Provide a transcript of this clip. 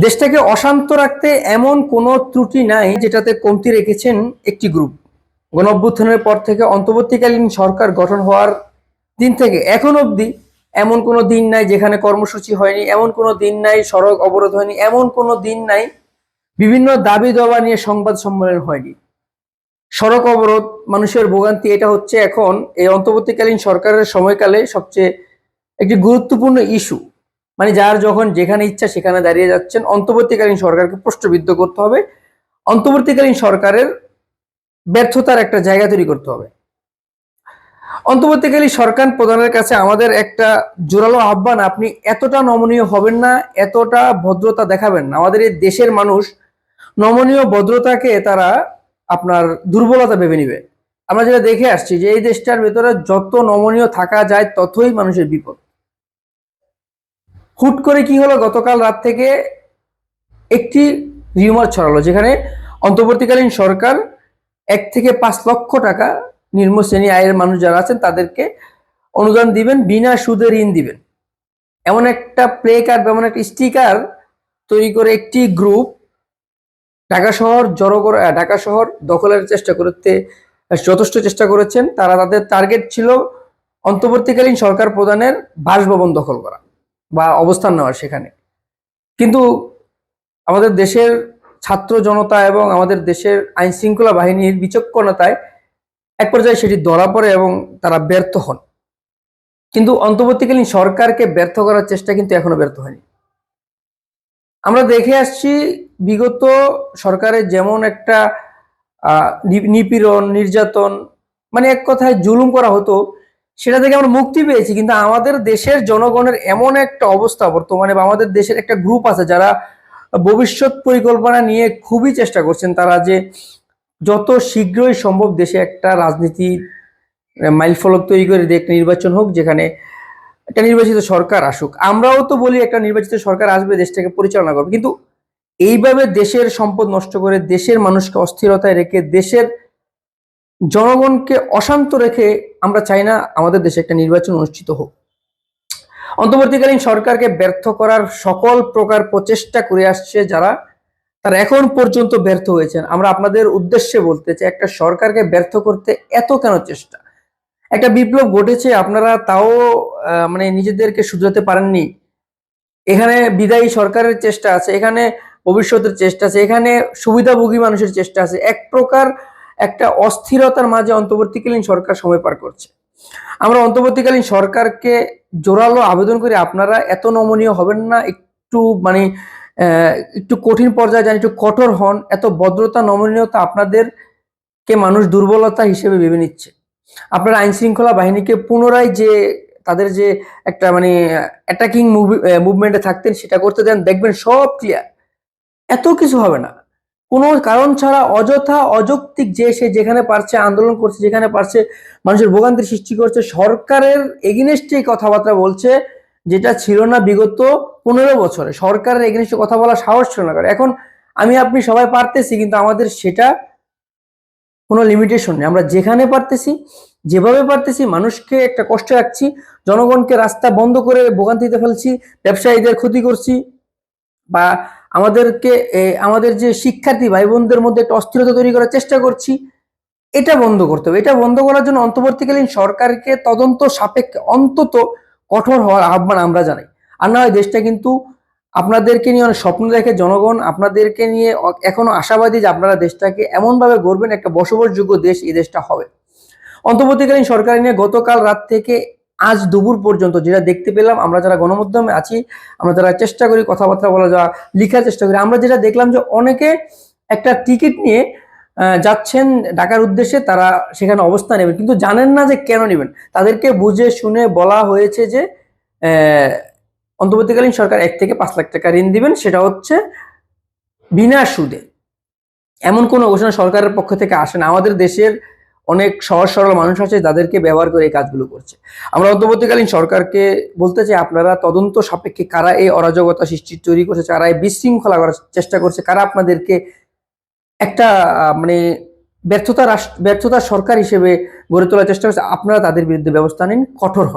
দেশটাকে অশান্ত রাখতে এমন কোনো ত্রুটি নাই যেটাতে কমতি রেখেছেন একটি গ্রুপ। গণঅভ্যুত্থানের পর থেকে অন্তর্বর্তীকালীন সরকার গঠন হওয়ার দিন থেকে এখন অবধি এমন কোনো দিন নাই যেখানে কর্মসূচি হয়নি, এমন কোনো দিন নাই সড়ক অবরোধ হয়নি, এমন কোনো দিন নাই বিভিন্ন দাবি দাওয়া নিয়ে সংবাদ সম্মেলন হয়নি। সড়ক অবরোধ, মানুষের ভোগান্তি, এটা হচ্ছে এখন এই অন্তর্বর্তীকালীন সরকারের সময়কালে সবচেয়ে একটি গুরুত্বপূর্ণ ইস্যু। মানে যার যখন যেখানে ইচ্ছা সেখানে দাঁড়িয়ে যাচ্ছেন। অন্তর্বর্তীকালীন সরকারকে প্রশ্নবিদ্ধ করতে হবে, অন্তর্বর্তীকালীন সরকারের ব্যর্থতার একটা জায়গা তৈরি করতে হবে। অন্তর্বর্তীকালীন সরকার প্রধানের কাছে আমাদের একটা জোরালো আহ্বান, আপনি এতটা নমনীয় হবেন না, এতটা ভদ্রতা দেখাবেন না। আমাদের এই দেশের মানুষ নমনীয় ভদ্রতাকে তারা আপনার দুর্বলতা ভেবে নিবে। আমরা যেটা দেখে আসছি যে এই দেশটার ভেতরে যত নমনীয় থাকা যায় ততই মানুষের বিপদ। হুট করে কি হলো, গতকাল রাত থেকে একটি রিউমার ছড়ালো যেখানে অন্তর্বর্তীকালীন সরকার 1 থেকে 5 লক্ষ টাকা নিম্ন শ্রেণী আয়ের মানুষ যারা আছেন তাদেরকে অনুদান দিবেন, বিনা সুদে ঋণ দিবেন। এমন একটা প্লে কার্ড, এমন একটা স্টিকার তৈরি করে একটি গ্রুপ ঢাকা শহর দখলের চেষ্টা করতে যথেষ্ট চেষ্টা করেছেন। তারা তাদের টার্গেট ছিল অন্তর্বর্তীকালীন সরকার প্রধানের বাসভবন দখল করা বা অবস্থান নেওয়া সেখানে। কিন্তু আমাদের দেশের ছাত্র জনতা এবং আমাদের দেশের আইন শৃঙ্খলা বাহিনীর বিচক্ষণতায় এক পর্যায়ে সেটি ধরা পড়ে এবং তারা ব্যর্থ হন। কিন্তু অন্তর্বর্তীকালীন সরকারকে ব্যর্থ করার চেষ্টা কিন্তু এখনো ব্যর্থ হয়নি। আমরা দেখে আসছি বিগত সরকারের যেমন একটা নিপীড়ন, নির্যাতন, মানে এক কথায় জুলুম করা হতো, সেটা থেকে আমরা মুক্তি পেয়েছি। কিন্তু আমাদের দেশের জনগণের এমন একটা অবস্থা বর্তমানে, বা আমাদের দেশের একটা গ্রুপ আছে যারা ভবিষ্যৎ পরিকল্পনা নিয়ে খুবই চেষ্টা করছেন, তারা যে যত শীঘ্রই সম্ভব দেশে একটা রাজনীতি মাইলফলক তৈরি করে একটা নির্বাচন হোক, যেখানে একটা নির্বাচিত সরকার আসুক। আমরাও তো বলি একটা নির্বাচিত সরকার আসবে, দেশটাকে পরিচালনা করবে, কিন্তু এইভাবে দেশের সম্পদ নষ্ট করে, দেশের মানুষকে অস্থিরতায় রেখে, দেশের জনগণকে অশান্ত রেখে আমরা চাই না আমাদের দেশে একটা নির্বাচন অনুষ্ঠিত হোক। অন্তর্বর্তীকালীন সরকারকে ব্যর্থ করার সকল প্রকার প্রচেষ্টা করে আসছে যারা, তারা এখন পর্যন্ত ব্যর্থ হয়েছেন। আমরা আপনাদের উদ্দেশ্যে বলতে চাই, একটা সরকারকে ব্যর্থ করতে এত কেন চেষ্টা? একটা বিপ্লব ঘটেছে, আপনারা তাও মানে নিজেদেরকে শুধরাতে পারেননি। এখানে বিদায়ী সরকারের চেষ্টা আছে, এখানে ভবিষ্যতের চেষ্টা আছে, এখানে সুবিধাভোগী মানুষের চেষ্টা আছে। এক প্রকার একটা অস্থিরতার মাঝে অন্তর্বর্তীকালীন সরকার সময় পার করছে। আমরা অন্তর্বর্তীকালীন সরকারকে জোরালো আবেদন করি, আপনারা এত নমনীয় হবেন না, একটু মানে একটু কঠিন পর্যায়ে যান, একটু কঠোর হন। এত ভদ্রতা, নমনীয়তা আপনাদেরকে মানুষ দুর্বলতা হিসেবে ভেবে নিচ্ছে। আপনারা আইন শৃঙ্খলা বাহিনীকে পুনরায় যে তাদের যে একটা মানে অ্যাটাকিং মুভমেন্টে থাকতেন সেটা করতে দেন, দেখবেন সব ক্লিয়ার। এত কিছু হবে না, কোনো কারণ ছাড়া অযথা অযৌক্তিক যে সে যেখানে পারছে আন্দোলন করছে, যেখানে পারছে মানুষের ভোগান্তির সৃষ্টি করছে, সরকারের এগেইনস্টে কথাবার্তা বলছে, যেটা ছিল না বিগত 15 বছরে। সরকারের এগেইনস্টে কথা বলার সাহস ছিল না। এখন আমি আপনি সবাই পারতেছি, কিন্তু আমাদের সেটা কোনো লিমিটেশন নেই। আমরা যেখানে পারতেছি, যেভাবে পারতেছি মানুষকে একটা কষ্টে রাখছি, জনগণকে রাস্তা বন্ধ করে ভোগান্তিতে ফেলছি, ব্যবসায়ীদের ক্ষতি করছি, বা আমাদের যে শিক্ষার্থী ভাই বোনদের মধ্যে একটা অস্থিরতা তৈরি করার চেষ্টা করছি। এটা বন্ধ করতে হবে। এটা বন্ধ করার জন্য অন্তর্বর্তীকালীন সরকারকে তদন্ত সাপেক্ষে অন্তত কঠোর হওয়ার আহ্বান আমরা জানাই। আর না হয় দেশটা কিন্তু আপনাদেরকে নিয়ে অনেক স্বপ্ন দেখে জনগণ, আপনাদেরকে নিয়ে এখনো আশাবাদী যে আপনারা দেশটাকে এমনভাবে গড়বেন একটা বসবাসযোগ্য দেশ এই দেশটা হবে। অন্তর্বর্তীকালীন সরকার নিয়ে গতকাল রাত থেকে আজ দুপুর পর্যন্ত যেটা দেখতে পেলাম, আমরা যারা গণমাধ্যমে আছি, আমরা যারা চেষ্টা করি কথাবার্তা বলা, যা লিখার চেষ্টা করি, আমরা যেটা দেখলাম যে অনেকে একটা টিকিট নিয়ে যাচ্ছেন ঢাকার উদ্দেশ্যে, তারা সেখানে অবস্থান নেবেন, কিন্তু জানেন না যে কেন নেবেন। তাদেরকে বুঝে শুনে বলা হয়েছে যে অন্তর্বর্তীকালীন সরকার 1 থেকে 5 লাখ টাকা ঋণ দিবেন, সেটা হচ্ছে বিনা সুদে। এমন কোনো ঘোষণা সরকারের পক্ষ থেকে আসে না। আমাদের দেশের অনেক সহজ সরল মানুষ আছে যাদেরকে ব্যবহার করে এই কাজগুলো করছে। আমরা অন্তর্বর্তীকালীন সরকারকে বলতে চাই, আপনারা তদন্ত সাপেক্ষে কারা এই অরাজকতা সৃষ্টি তৈরি করছে, কারা এই বিশৃঙ্খলা করার চেষ্টা করছে, কারা আপনাদেরকে একটা মানে ব্যর্থতা সরকার হিসেবে গড়ে তোলার চেষ্টা করছে, আপনারা তাদের বিরুদ্ধে ব্যবস্থা নিন, কঠোর হন।